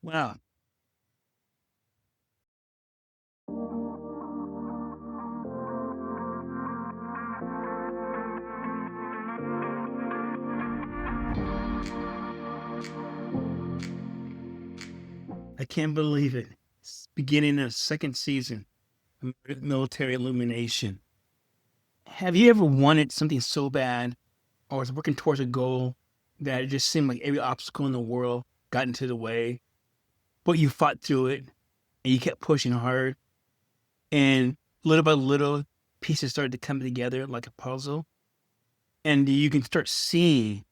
Wow. I can't believe it. It's beginning of second season of Military Illumination. Have you ever wanted something so bad or was working towards a goal that it just seemed like every obstacle in the world got into the way, but you fought through it and you kept pushing hard and little by little pieces started to come together like a puzzle and you can start seeing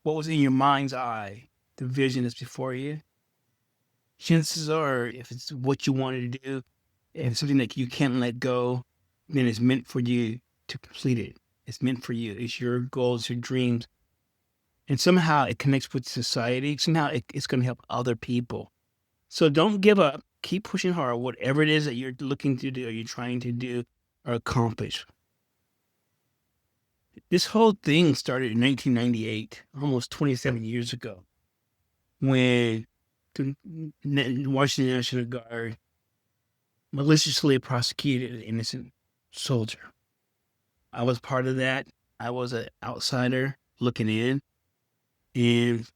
what was in your mind's eye, the vision that's before you? Chances are, if it's what you wanted to do, if it's something that you can't let go, then it's meant for you to complete it. It's meant for you. It's your goals, your dreams. And somehow it connects with society. Somehow it's going to help other people. So don't give up. Keep pushing hard, whatever it is that you're looking to do or you're trying to do or accomplish. This whole thing started in 1998, almost 27 years ago, when the Washington National Guard maliciously prosecuted an innocent soldier. I was part of that. I was an outsider looking in and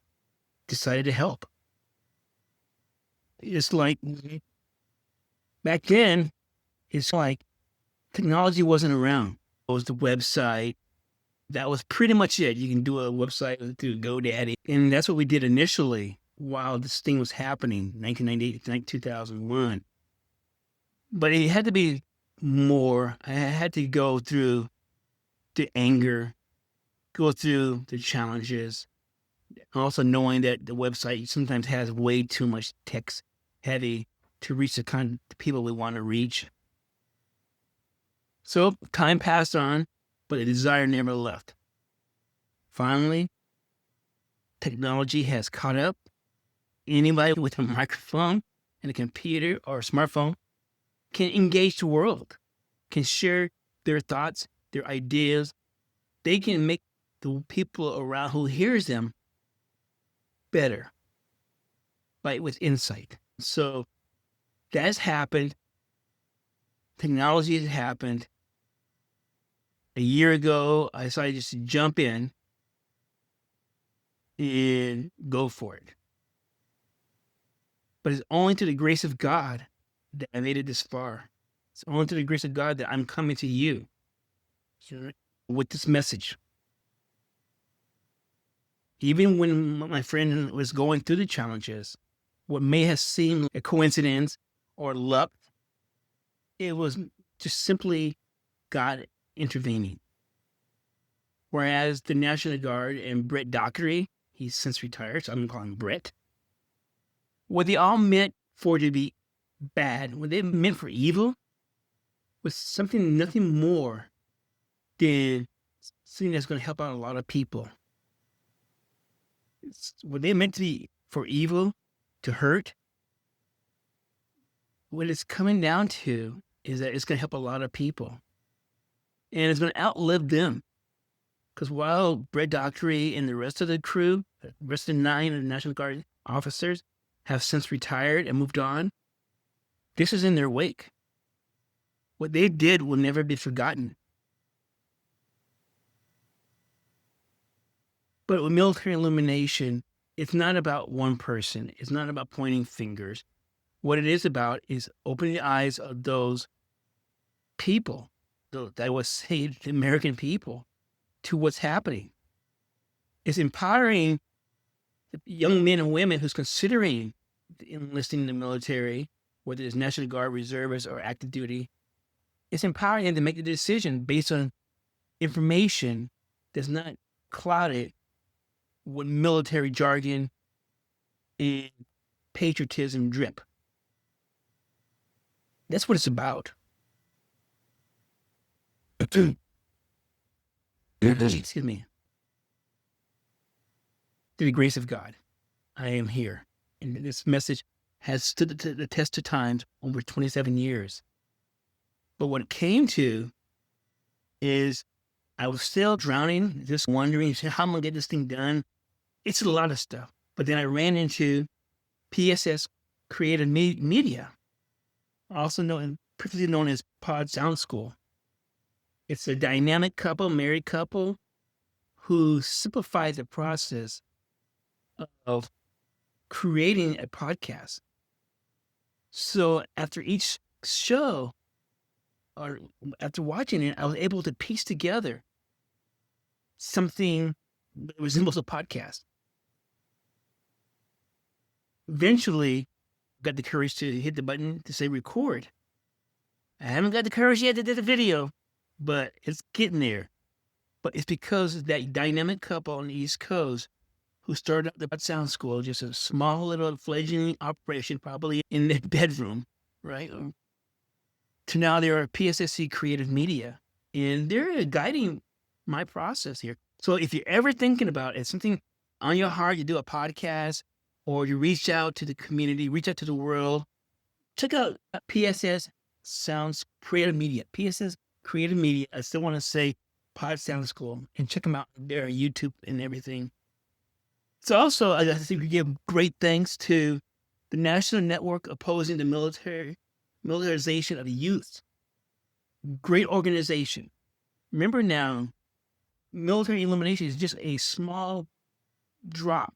decided to help. It's like back then, it's like technology wasn't around. It was the website. That was pretty much it. You can do a website through GoDaddy. And that's what we did initially while this thing was happening, 1998 to 2001. But it had to be more. I had to go through the anger, go through the challenges, also knowing that the website sometimes has way too much text heavy to reach the kind of people we want to reach. So time passed on, but the desire never left. Finally, technology has caught up. Anybody with a microphone and a computer or a smartphone can engage the world, can share their thoughts, their ideas. They can make the people around who hears them better, like with insight. So that's happened. Technology has happened. A year ago, I decided just to jump in and go for it. But it's only to the grace of God that I made it this far. It's only to the grace of God that I'm coming to you with this message. Even when my friend was going through the challenges, what may have seemed a coincidence or luck, it was just simply God intervening. Whereas the National Guard and Brett Daugherty, he's since retired, so I'm going to call him Brett, what they all meant for to be bad, what they meant for evil, was something, nothing more than something that's going to help out a lot of people. What they meant to be for evil, to hurt, what it's coming down to is that it's going to help a lot of people. And it's going to outlive them. Because while Brett Daugherty and the rest of the crew, the rest of the 9 of the National Guard officers have since retired and moved on, this is in their wake. What they did will never be forgotten. But with military illumination, it's not about one person. It's not about pointing fingers. What it is about is opening the eyes of those people, that I would say the American people, to what's happening. It's empowering the young men and women who's considering enlisting in the military, whether it's National Guard, reservists, or active duty. It's empowering them to make the decision based on information that's not clouded with military jargon and patriotism drip. That's what it's about. Excuse me. Through the grace of God, I am here. And this message has stood the test of times over 27 years. But what it came to is I was still drowning, just wondering how I'm going to get this thing done. It's a lot of stuff. But then I ran into PSS Creative Media, also previously known as Pod Sound School. It's a dynamic couple, married couple, who simplified the process of creating a podcast. So after each show, or after watching it, I was able to piece together something that resembles a podcast. Eventually, got the courage to hit the button to say record. I haven't got the courage yet to do the video, but it's getting there. But it's because of that dynamic couple on the East Coast who started up the sound school, just a small little fledgling operation, probably in their bedroom, right? To now they're PSSC Creative Media, and they're guiding my process here. So if you're ever thinking about it, something on your heart, you do a podcast, or you reach out to the community, reach out to the world, check out PSS Sounds Creative Media. PSS Creative Media. I still want to say Pod Sound School, and check them out. They're on YouTube and everything. So also, I think we give great thanks to the National Network Opposing the Militarization of the Youth. Great organization. Remember now, military elimination is just a small drop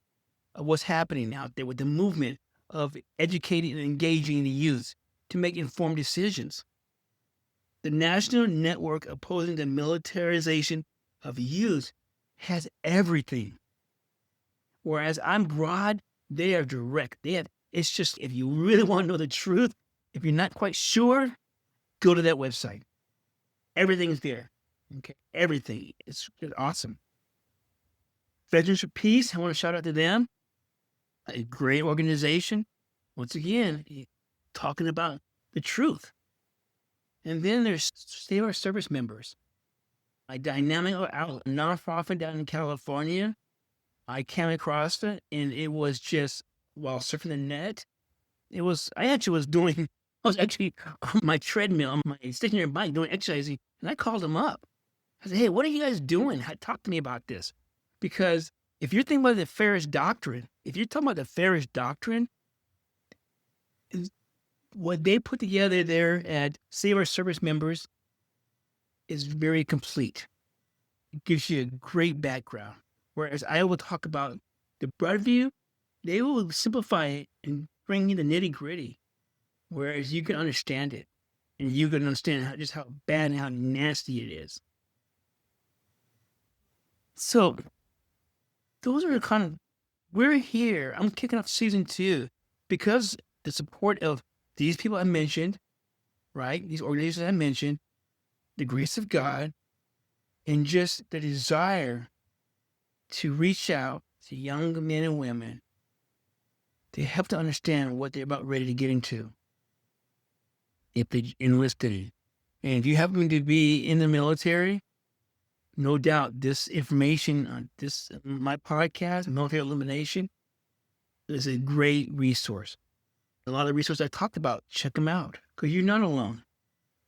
of what's happening out there with the movement of educating and engaging the youth to make informed decisions. The National Network Opposing the Militarization of Youth has everything. Whereas I'm broad, they are direct. It's just, if you really want to know the truth, if you're not quite sure, go to that website. Everything's there. Okay, everything. It's awesome. Veterans for Peace, I want to shout out to them. A great organization. Once again, talking about the truth. And then there's Save Our Service Members, a dynamic nonprofit down in California. I came across it, and it was just, while surfing the net, I was actually on my treadmill, on my stationary bike doing exercising, and I called them up. I said, hey, what are you guys doing? Talk to me about this. Because if you're thinking about the Ferris Doctrine, if you're talking about the Ferris Doctrine, what they put together there at Save Our Service Members is very complete. It gives you a great background. Whereas I will talk about the broad view, they will simplify it and bring you the nitty gritty. Whereas you can understand it, and you can understand just how bad and how nasty it is. So those are we're here. I'm kicking off season 2 because the support of these people I mentioned, right? These organizations I mentioned, the grace of God, and just the desire to reach out to young men and women to help to understand what they're about ready to get into if they enlisted it. And if you happen to be in the military, no doubt this information on my podcast, Military Illumination, is a great resource. A lot of the resources I talked about, check them out, because you're not alone.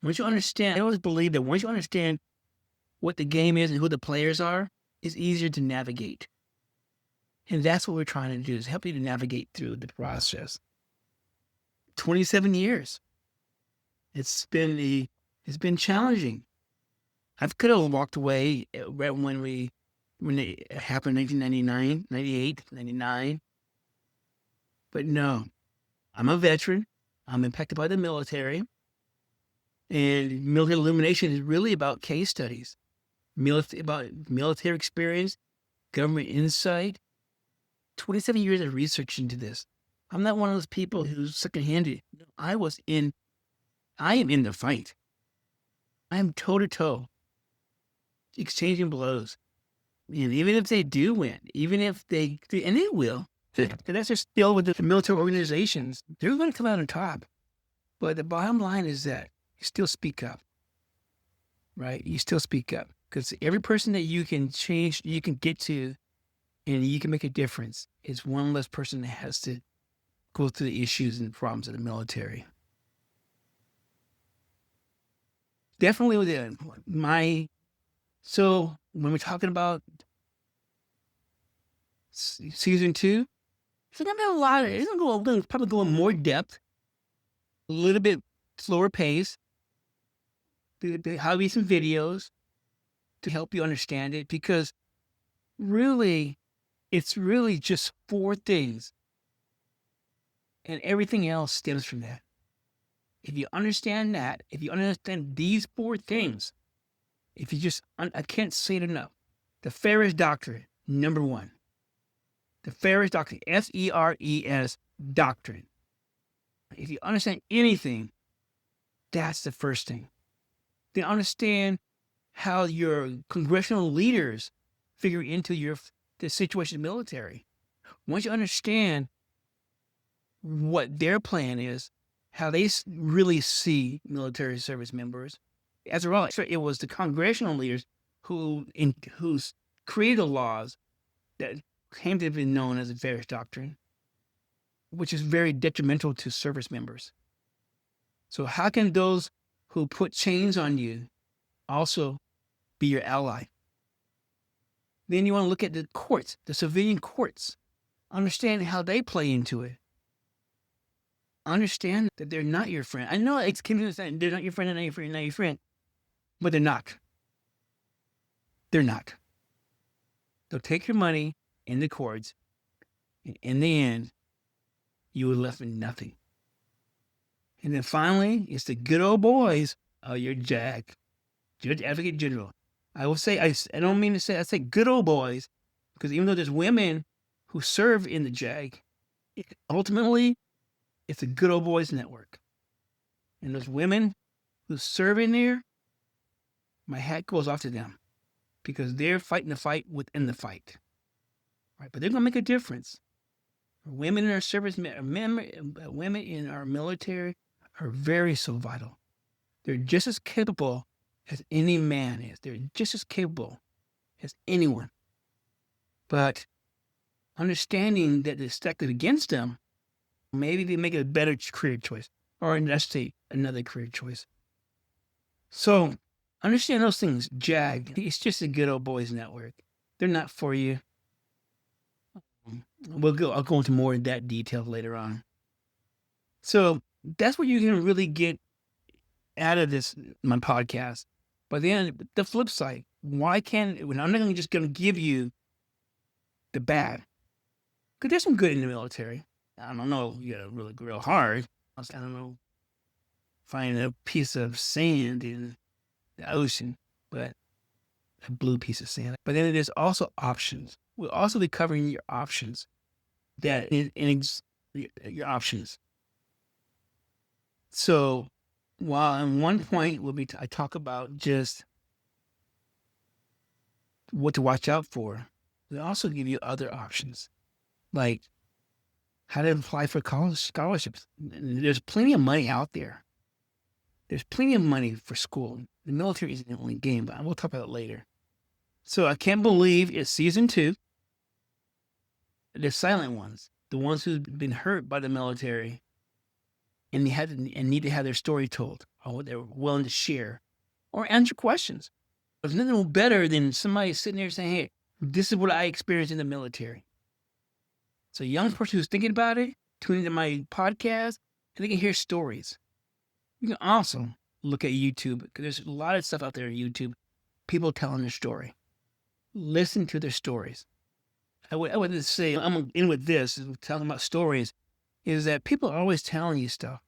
Once you understand, I always believe that once you understand what the game is and who the players are, it's easier to navigate. And that's what we're trying to do, is help you to navigate through the process. 27 years. It's been challenging. I could have walked away right when it happened in 1999, 98, 99. But no, I'm a veteran. I'm impacted by the military. And Military Illumination is really about case studies, about military experience, government insight. 27 years of research into this. I'm not one of those people who's second-handed. I am in the fight. I am toe-to-toe, exchanging blows. And even if they do win, even if and they will, and that's just still with the military organizations, they're going to come out on top. But the bottom line is that you still speak up, right? You still speak up, because every person that you can change, you can get to, and you can make a difference, is one less person that has to go through the issues and problems of the military. Definitely so when we're talking about season 2, So there's gonna be a lot of, it's gonna probably go in more depth, a little bit slower pace. There'll be some videos to help you understand it, because really, it's really just 4 things, and everything else stems from that. If you understand that, if you understand these 4 things, if you just, I can't say it enough. The Ferris Doctrine, number 1. The Ferris Doctrine, F-E-R-E-S doctrine. If you understand anything, that's the first thing. Then understand how your congressional leaders figure into the situation of the military. Once you understand what their plan is, how they really see military service members, as a result, it was the congressional leaders who created the laws that came to be known as the Ferris Doctrine, which is very detrimental to service members. So how can those who put chains on you also be your ally? Then you want to look at the courts, the civilian courts. Understand how they play into it. Understand that they're not your friend. I know it's saying they're not your friend, they're not your friend, not your friend, but they're not. They're not. They'll take your money in the courts, and in the end, you were left with nothing. And then finally, it's the good old boys. Oh, your JAG, Judge Advocate General. I will say, I don't mean to say, I say good old boys, because even though there's women who serve in the JAG, ultimately, it's a good old boys network. And those women who serve in there, my hat goes off to them, because they're fighting the fight within the fight. Right? But they're going to make a difference. Women in our service, women in our military are very so vital. They're just as capable as any man is. They're just as capable as anyone. But understanding that it's stacked against them, maybe they make a better career choice, or let's say another career choice. So understand those things. JAG, it's just a good old boys network. They're not for you. I'll go into more in that detail later on. So that's what you can really get out of my podcast. But then the flip side, when I'm not just going to give you the bad, because there's some good in the military. I don't know, you got to really go real hard. I don't know, find a piece of sand in the ocean, but a blue piece of sand. But then there's also options. We'll also be covering your options. Your options. So while in one point I talk about just what to watch out for, we also give you other options, like how to apply for college scholarships. There's plenty of money out there. There's plenty of money for school. The military isn't the only game, but we'll talk about it later. So I can't believe it's season 2. The silent ones, the ones who've been hurt by the military and need to have their story told, or what they're willing to share or answer questions. There's nothing better than somebody sitting there saying, hey, this is what I experienced in the military. So a young person who's thinking about it, tune into my podcast, and they can hear stories. You can also look at YouTube, because there's a lot of stuff out there on YouTube, people telling their story. Listen to their stories. I would just say, I'm going to end with this, talking about stories, is that people are always telling you stuff.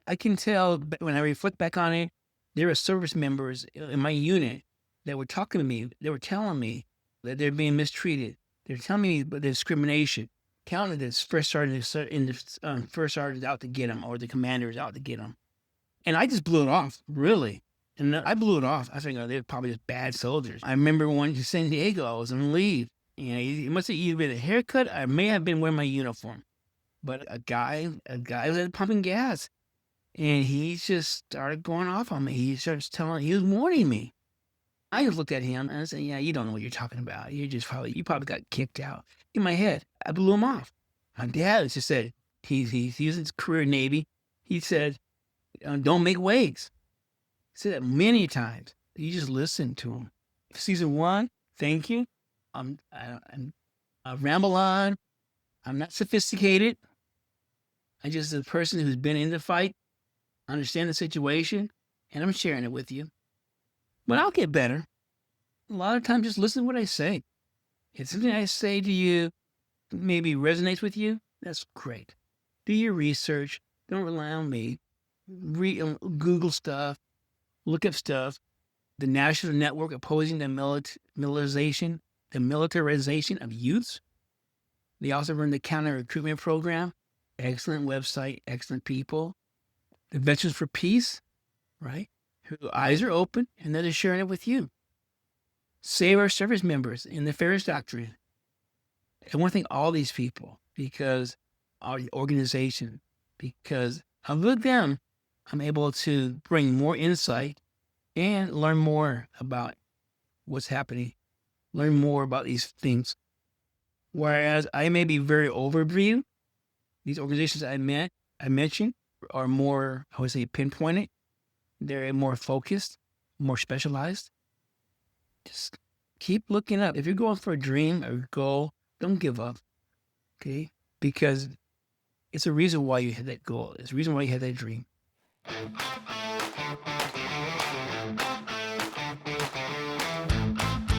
I can tell when I reflect back on it, there are service members in my unit that were talking to me. They were telling me that they're being mistreated. They're telling me about the discrimination. Counting this first sergeant out to get them, or the commander is out to get them. And I just blew it off, really. And I blew it off. I think they're probably just bad soldiers. I remember when to San Diego, I was on leave. It must have either been a haircut, I may have been wearing my uniform. But a guy was pumping gas, and he just started going off on me. He was warning me. I just looked at him and I said, yeah, you don't know what you're talking about. You probably got kicked out. In my head, I blew him off. My dad just said, he's in his career Navy. He said, don't make waves. He said that many times. You just listen to him. Season 1, thank you. I ramble on. I'm not sophisticated. I'm just a person who's been in the fight, understand the situation, and I'm sharing it with you. But I'll get better. A lot of times, just listen to what I say. If something I say to you maybe resonates with you, that's great. Do your research. Don't rely on me. Google stuff. Look up stuff. The National Network Opposing the Militarization of Youths. They also run the Counter Recruitment Program. Excellent website, excellent people. The Veterans for Peace, right? Whose eyes are open and they're sharing it with you. Save our service members in the Ferris Doctrine. I want to thank all these people because our organization, because with them, I'm able to bring more insight and learn more about what's happening, learn more about these things. Whereas I may be very overview, these organizations I mentioned are more, I would say, pinpointed. They're more focused, more specialized. Just keep looking up. If you're going for a dream or a goal, don't give up, okay? Because it's a reason why you had that goal. It's a reason why you had that dream.